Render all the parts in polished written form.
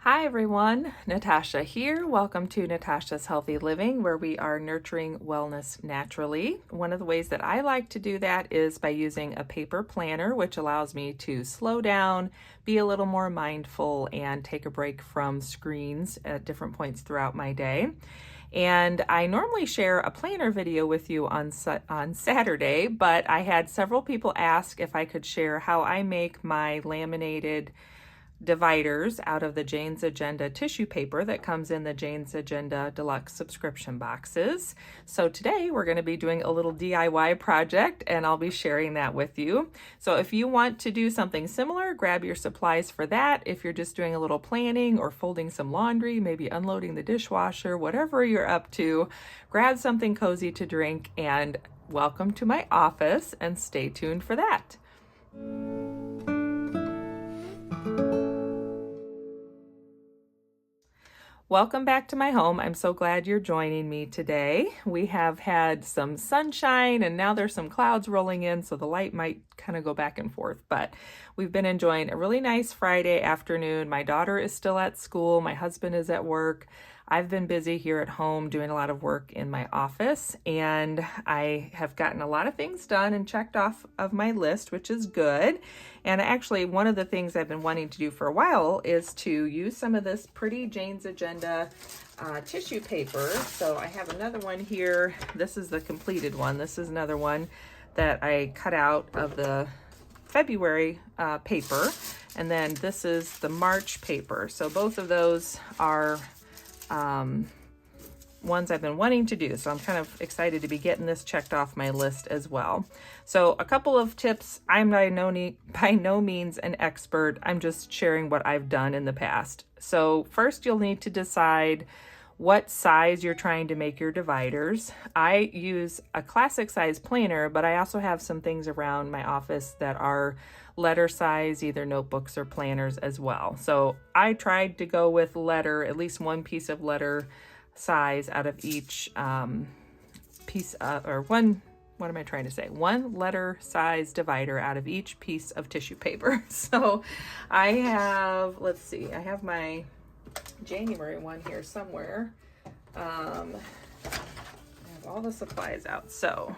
Hi everyone, Natasha here. Welcome to Natasha's Healthy Living, where we are nurturing wellness naturally. One of the ways that I like to do that is by using a paper planner, which allows me to slow down, be a little more mindful, and take a break from screens at different points throughout my day. And I normally share a planner video with you on Saturday, but I had several people ask if I could share how I make my laminated dividers out of the Jane's Agenda tissue paper that comes in the Jane's Agenda Deluxe Subscription Boxes. So today we're going to be doing a little DIY project and I'll be sharing that with you. So if you want to do something similar, grab your supplies for that. If you're just doing a little planning or folding some laundry, maybe unloading the dishwasher, whatever you're up to, grab something cozy to drink and welcome to my office and stay tuned for that. Welcome back to my home. I'm so glad you're joining me today. We have had some sunshine and now there's some clouds rolling in, so the light might kind of go back and forth, but we've been enjoying a really nice Friday afternoon. My daughter is still at school. My husband is at work. I've been busy here at home doing a lot of work in my office, and I have gotten a lot of things done and checked off of my list, which is good. And actually, one of the things I've been wanting to do for a while is to use some of this pretty Jane's Agenda tissue paper. So I have another one here. This is the completed one. This is another one that I cut out of the February paper. And then this is the March paper. So both of those are ones I've been wanting to do. So I'm kind of excited to be getting this checked off my list as well. So a couple of tips. I'm by no means an expert. I'm just sharing what I've done in the past. So first you'll need to decide what size you're trying to make your dividers. I use a classic size planner, but I also have some things around my office that are letter size, either notebooks or planners as well. So I tried to go with letter, at least one piece of letter size out of each one letter size divider out of each piece of tissue paper. So I have, let's see, I have my January one here somewhere. I have all the supplies out. So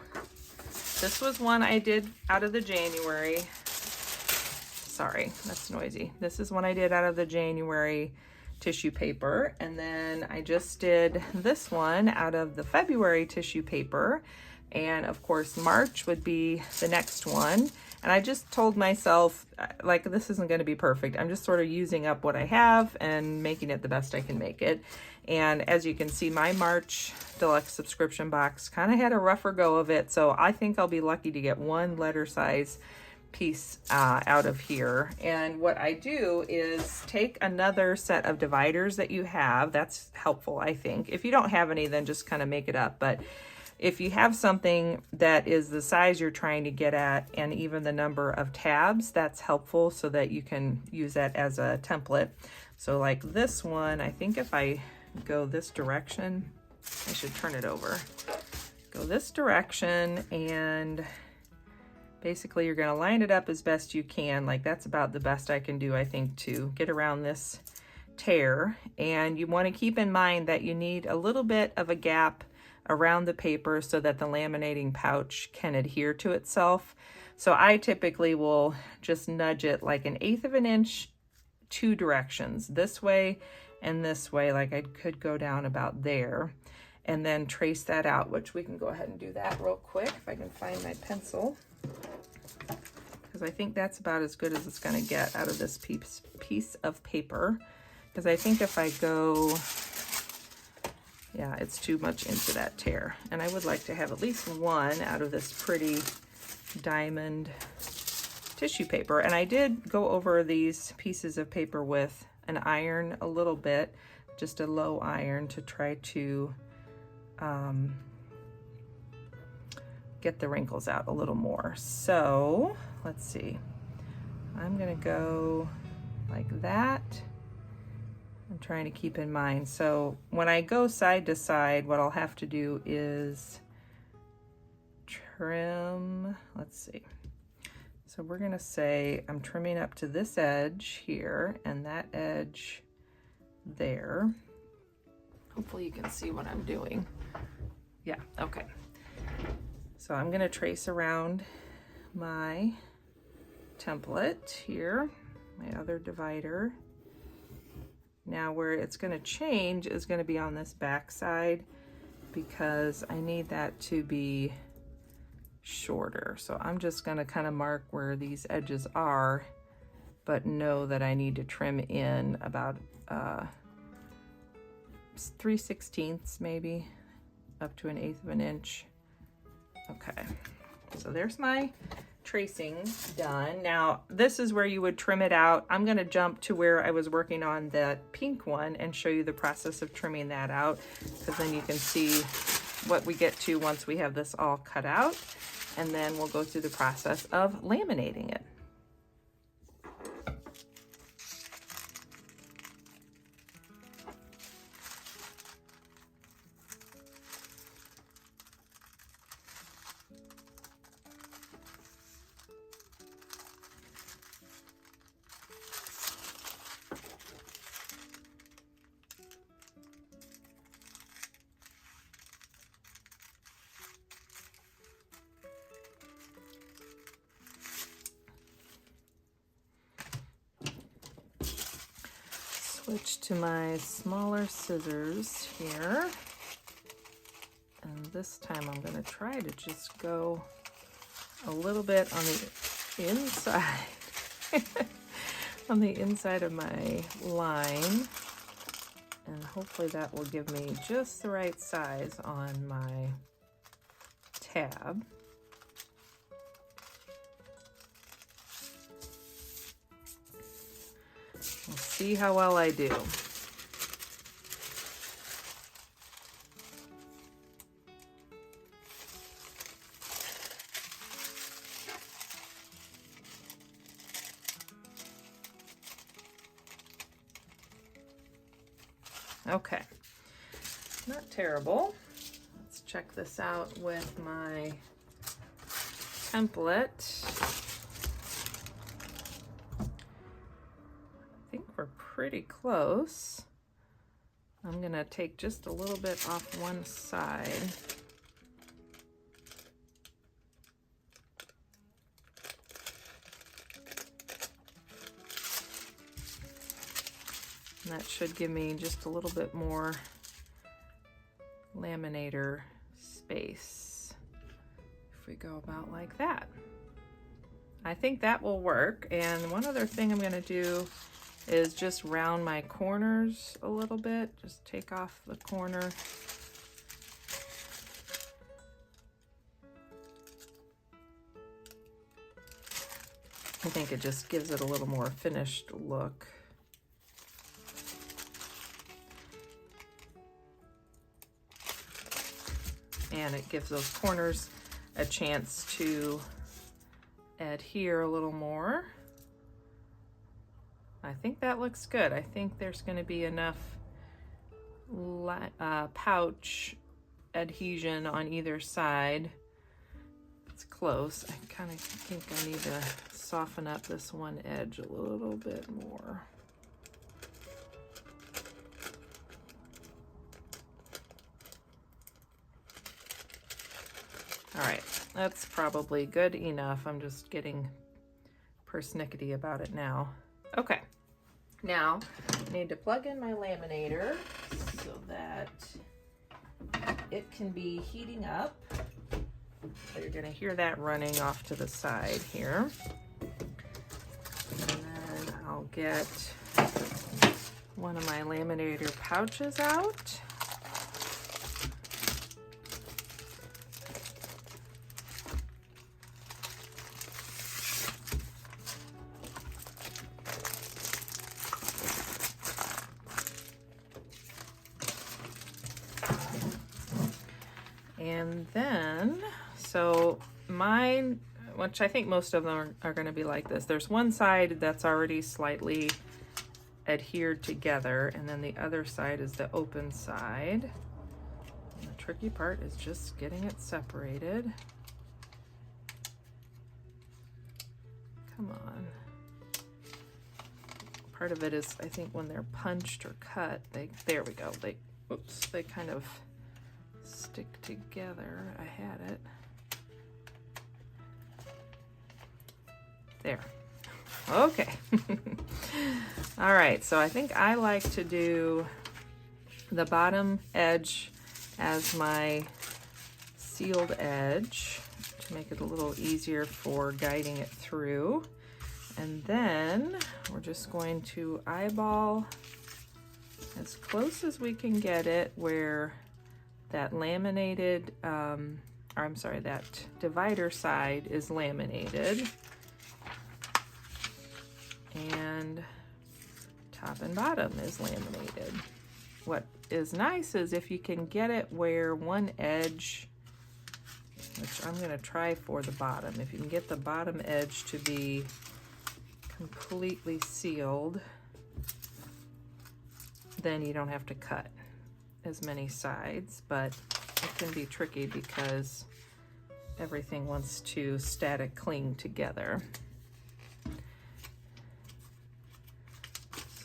this was one I did out of the January. Sorry, that's noisy. This is one I did out of the January tissue paper. And then I just did this one out of the February tissue paper. And of course, March would be the next one. And I just told myself, like, this isn't going to be perfect. I'm just sort of using up what I have and making it the best I can make it. And as you can see, my March Deluxe Subscription Box kind of had a rougher go of it. So I think I'll be lucky to get one letter size piece out of here. And what I do is take another set of dividers that you have. That's helpful, I think. If you don't have any, then just kind of make it up. But if you have something that is the size you're trying to get at and even the number of tabs, that's helpful so that you can use that as a template. So like this one, I think if I go this direction, I should turn it over. Go this direction, and basically you're going to line it up as best you can. Like that's about the best I can do, I think, to get around this tear. And you want to keep in mind that you need a little bit of a gap around the paper so that the laminating pouch can adhere to itself. So I typically will just nudge it like 1/8 of an inch, two directions, this way and this way. Like I could go down about there and then trace that out, which we can go ahead and do that real quick if I can find my pencil, because I think that's about as good as it's going to get out of this piece of paper. Because I think if I go, yeah, it's too much into that tear. And I would like to have at least one out of this pretty diamond tissue paper. And I did go over these pieces of paper with an iron a little bit, just a low iron, to try to get the wrinkles out a little more. So let's see. I'm gonna go like that. I'm trying to keep in mind. So when I go side to side, what I'll have to do is trim, let's see. So we're gonna say I'm trimming up to this edge here, and that edge there. Hopefully you can see what I'm doing. Yeah, okay. So I'm gonna trace around my template here, my other divider. Now where it's gonna change is gonna be on this back side because I need that to be shorter. So I'm just gonna kind of mark where these edges are, but know that I need to trim in about 3/16 maybe, up to 1/8 of an inch. Okay, so there's my tracing done. Now this is where you would trim it out. I'm gonna jump to where I was working on that pink one and show you the process of trimming that out, because then you can see what we get to once we have this all cut out, and then we'll go through the process of laminating it. Switch to my smaller scissors here, and this time I'm going to try to just go a little bit on the inside on the inside of my line, and hopefully that will give me just the right size on my tab. We'll see how well I do. Okay, not terrible. Let's check this out with my template. I think we're pretty close. I'm gonna take just a little bit off one side. And that should give me just a little bit more laminator space if we go about like that. I think that will work. And one other thing I'm gonna do is just round my corners a little bit. Just take off the corner. I think it just gives it a little more finished look. And it gives those corners a chance to adhere a little more. I think that looks good. I think there's going to be enough pouch adhesion on either side. It's close. I kind of think I need to soften up this one edge a little bit more. All right, that's probably good enough. I'm just getting persnickety about it now. Okay, now I need to plug in my laminator so that it can be heating up. So you're gonna hear that running off to the side here. And then I'll get one of my laminator pouches out. And then, so mine, which I think most of them are going to be like this. There's one side that's already slightly adhered together, and then the other side is the open side. And the tricky part is just getting it separated. Come on. Part of it is, I think, when they're punched or cut, there we go, they kind of stick together. I had it. There. Okay. All right, so I think I like to do the bottom edge as my sealed edge to make it a little easier for guiding it through. And then we're just going to eyeball as close as we can get it where that laminated, that divider side is laminated. And top and bottom is laminated. What is nice is if you can get it where one edge, which I'm going to try for the bottom, if you can get the bottom edge to be completely sealed, then you don't have to cut as many sides, but it can be tricky because everything wants to static cling together. So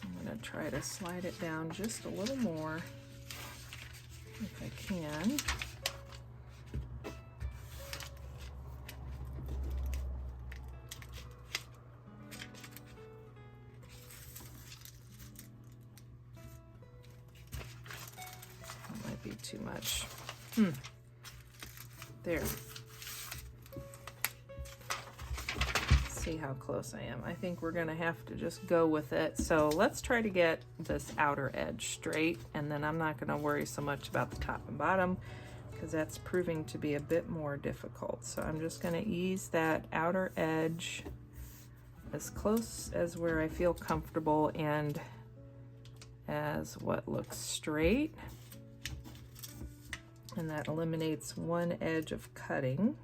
I'm going to try to slide it down just a little more if I can. Too much. There. See how close I am. I think we're gonna have to just go with it. So let's try to get this outer edge straight, and then I'm not gonna worry so much about the top and bottom because that's proving to be a bit more difficult. So I'm just gonna ease that outer edge as close as where I feel comfortable and as what looks straight. And that eliminates one edge of cutting.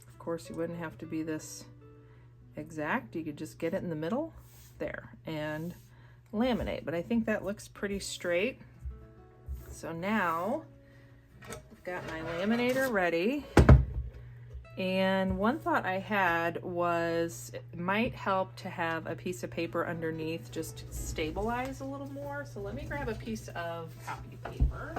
Of course, you wouldn't have to be this exact. You could just get it in the middle there and laminate. But I think that looks pretty straight. So now I've got my laminator ready. And one thought I had was it might help to have a piece of paper underneath just to stabilize a little more. So let me grab a piece of copy paper.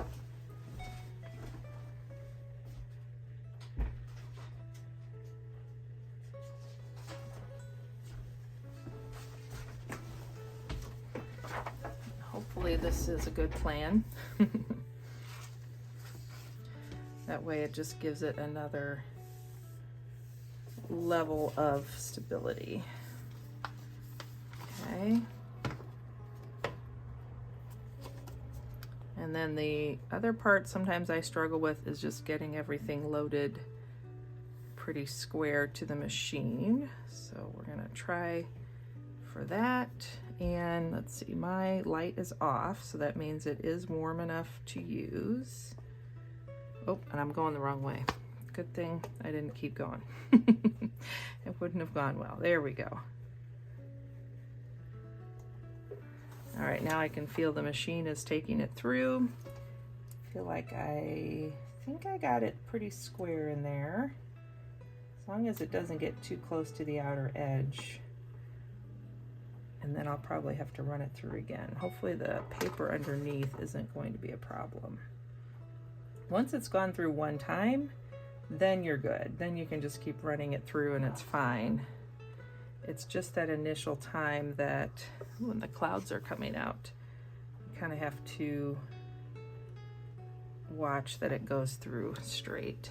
Hopefully this is a good plan. That way it just gives it another level of stability. Okay. And then the other part sometimes I struggle with is just getting everything loaded pretty square to the machine. So we're gonna try for that. And let's see, my light is off, so that means it is warm enough to use. Oh, and I'm going the wrong way. Good thing I didn't keep going. It wouldn't have gone well. There we go. All right, now I can feel the machine is taking it through. I feel like I think I got it pretty square in there. As long as it doesn't get too close to the outer edge. And then I'll probably have to run it through again. Hopefully the paper underneath isn't going to be a problem. Once it's gone through one time, then you're good. Then you can just keep running it through and it's fine. It's just that initial time that when the clouds are coming out, you kind of have to watch that it goes through straight.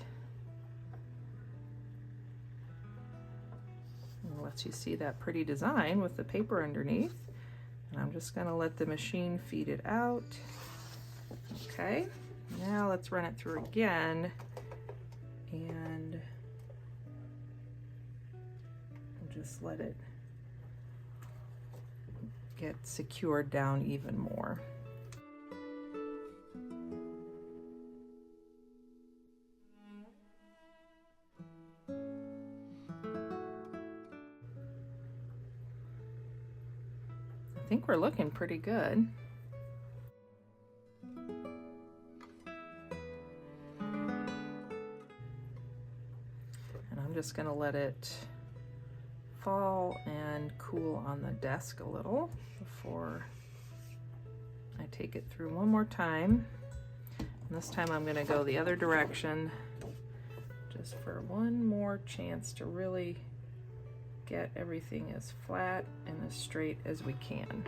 And lets you see that pretty design with the paper underneath. And I'm just gonna let the machine feed it out. Okay, now let's run it through again. And just let it get secured down even more. I think we're looking pretty good. just gonna let it fall and cool on the desk a little before I take it through one more time. And this time I'm gonna go the other direction just for one more chance to really get everything as flat and as straight as we can.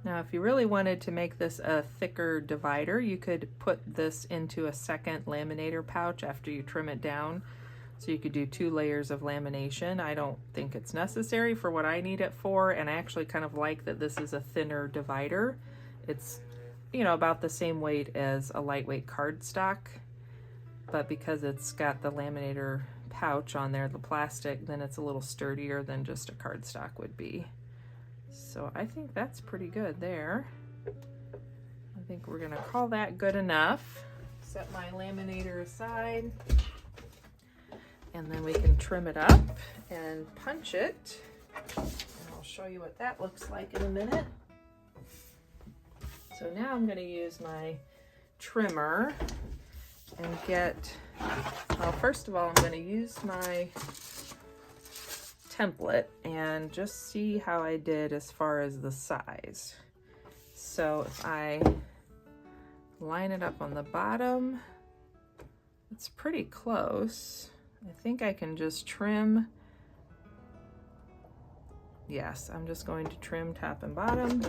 Now, if you really wanted to make this a thicker divider, you could put this into a second laminator pouch after you trim it down. So you could do 2 layers of lamination. I don't think it's necessary for what I need it for, and I actually kind of like that this is a thinner divider. It's, you know, about the same weight as a lightweight cardstock, but because it's got the laminator pouch on there, the plastic, then it's a little sturdier than just a cardstock would be. So I think that's pretty good there. I think we're gonna call that good enough. Set my laminator aside, and then we can trim it up and punch it. And I'll show you what that looks like in a minute. So now I'm gonna use my trimmer and get, well, first of all, I'm gonna use my template and just see how I did as far as the size. So if I line it up on the bottom, it's pretty close. I think I can just trim. Yes, I'm just going to trim top and bottom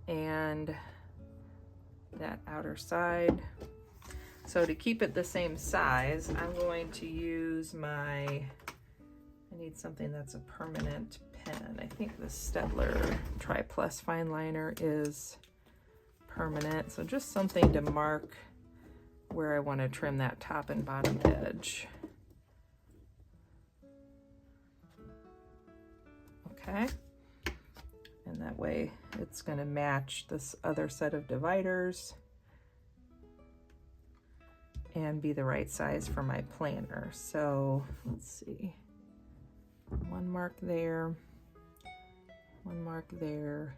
and that outer side. So to keep it the same size, I'm going to use my, I need something that's a permanent pen. I think the Staedtler Tri Plus fine liner is permanent. So just something to mark where I want to trim that top and bottom edge. Okay. And that way it's going to match this other set of dividers and be the right size for my planner. So let's see. One mark there, one mark there,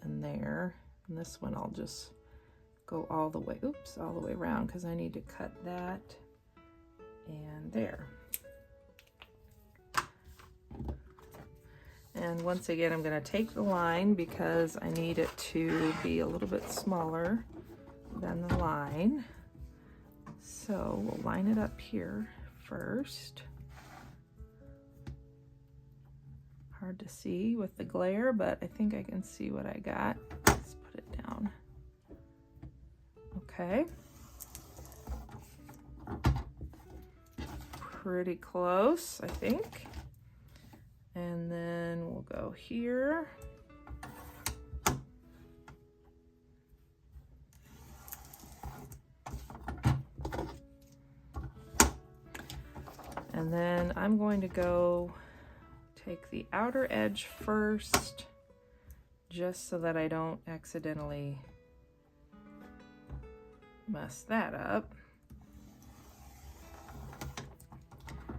and there. And this one I'll just go all the way, oops, all the way around because I need to cut that and there. And once again, I'm going to take the line because I need it to be a little bit smaller than the line. So we'll line it up here first. Hard to see with the glare, but I think I can see what I got. Let's put it down. Okay. Pretty close, I think. And then we'll go here. And then I'm going to go take the outer edge first, just so that I don't accidentally mess that up.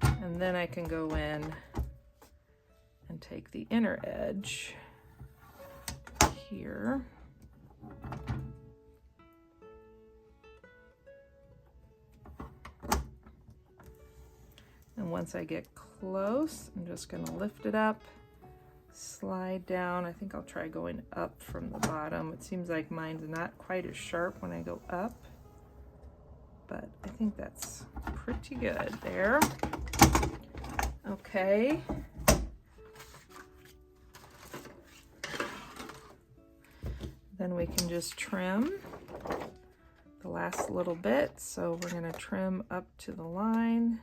And then I can go in and take the inner edge here. And once I get close, I'm just going to lift it up, slide down. I think I'll try going up from the bottom. It seems like mine's not quite as sharp when I go up, but I think that's pretty good there. Okay. Then we can just trim the last little bit. So we're going to trim up to the line.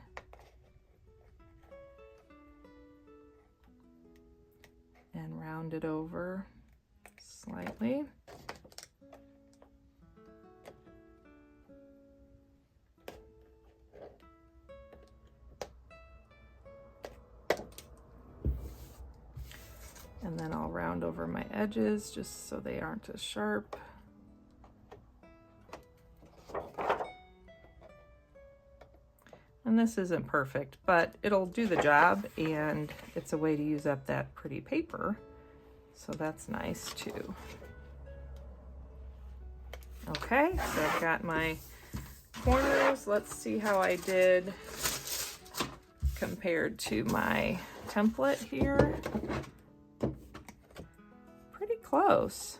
And round it over slightly. And then I'll round over my edges just so they aren't as sharp. And this isn't perfect, but it'll do the job, and it's a way to use up that pretty paper. So that's nice too. Okay, so I've got my corners. Let's see how I did compared to my template here. Pretty close.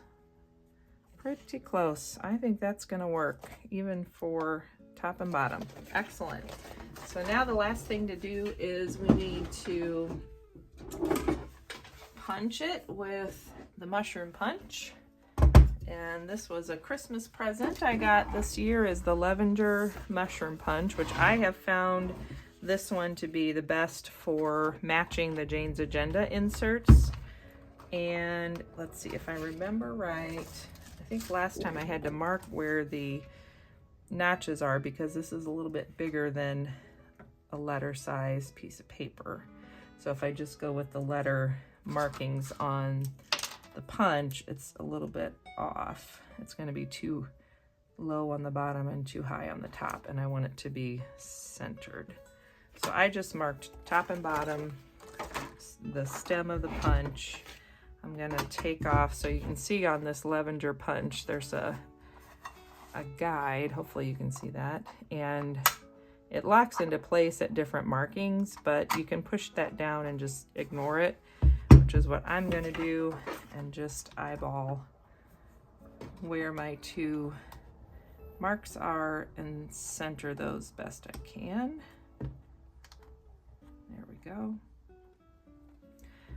Pretty close. I think that's going to work even for top and bottom. Excellent. So now the last thing to do is we need to punch it with the mushroom punch. And this was a Christmas present I got this year, is the lavender mushroom punch, which I have found this one to be the best for matching the Jane's Agenda inserts. And let's see if I remember right. I think last time I had to mark where the notches are because this is a little bit bigger than a letter size piece of paper. So if I just go with the letter markings on the punch, it's a little bit off. It's going to be too low on the bottom and too high on the top, and I want it to be centered. So I just marked top and bottom, the stem of the punch. I'm going to take off, so you can see on this lavender punch there's a guide, hopefully you can see that, and it locks into place at different markings, but you can push that down and just ignore it, which is what I'm going to do, and just eyeball where my two marks are and center those best I can. There we go.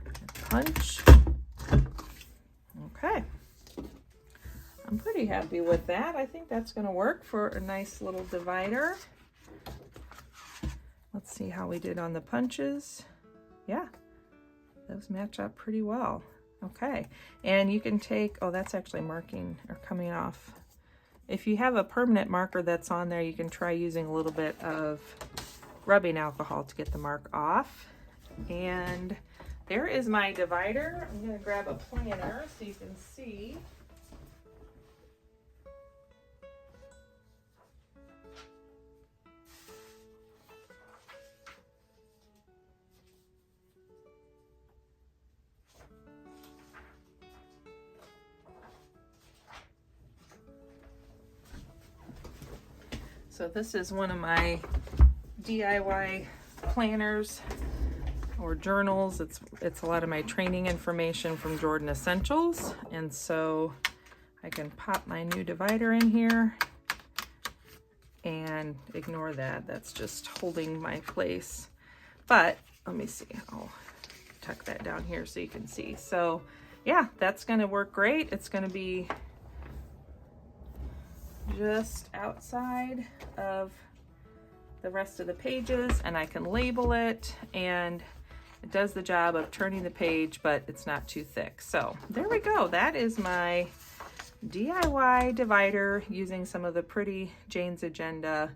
And punch. Okay. I'm pretty happy with that. I think that's going to work for a nice little divider. Let's see how we did on the punches. Yeah, those match up pretty well. Okay, and you can take, oh, that's actually marking or coming off. If you have a permanent marker that's on there, you can try using a little bit of rubbing alcohol to get the mark off. And there is my divider. I'm going to grab a planner so you can see. So this is one of my DIY planners or journals. It's a lot of my training information from Jordan Essentials. And so I can pop my new divider in here and ignore that. That's just holding my place. But let me see, I'll tuck that down here so you can see. So yeah, that's gonna work great. It's gonna be just outside of the rest of the pages, and I can label it, and it does the job of turning the page, but it's not too thick. So there we go. That is my DIY divider using some of the pretty Jane's Agenda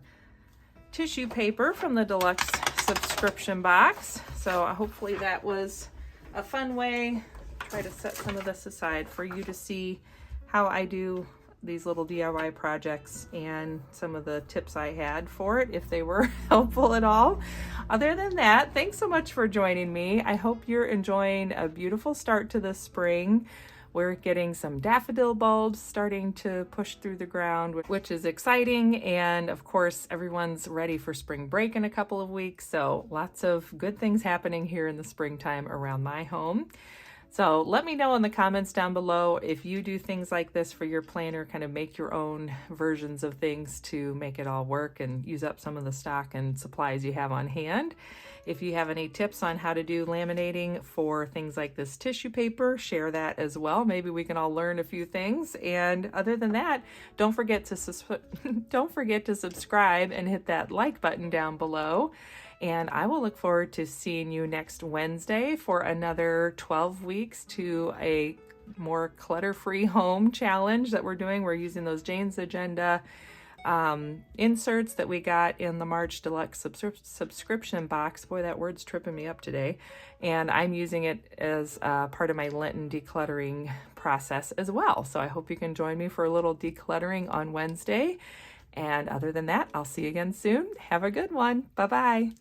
tissue paper from the Deluxe Subscription Box. So hopefully that was a fun way. Try to set some of this aside for you to see how I do these little DIY projects and some of the tips I had for it, if they were helpful at all. Other than that, thanks so much for joining me. I hope you're enjoying a beautiful start to the spring. We're getting some daffodil bulbs starting to push through the ground, which is exciting. And of course, everyone's ready for spring break in a couple of weeks. So lots of good things happening here in the springtime around my home. So let me know in the comments down below if you do things like this for your planner, kind of make your own versions of things to make it all work and use up some of the stock and supplies you have on hand. If you have any tips on how to do laminating for things like this tissue paper, share that as well. Maybe we can all learn a few things. And other than that, don't forget to subscribe and hit that like button down below. And I will look forward to seeing you next Wednesday for another 12 weeks to a more clutter-free home challenge that we're doing. We're using those Jane's Agenda inserts that we got in the March Deluxe Subscription Box. Boy, that word's tripping me up today. And I'm using it as part of my Lenten decluttering process as well. So I hope you can join me for a little decluttering on Wednesday. And other than that, I'll see you again soon. Have a good one. Bye-bye.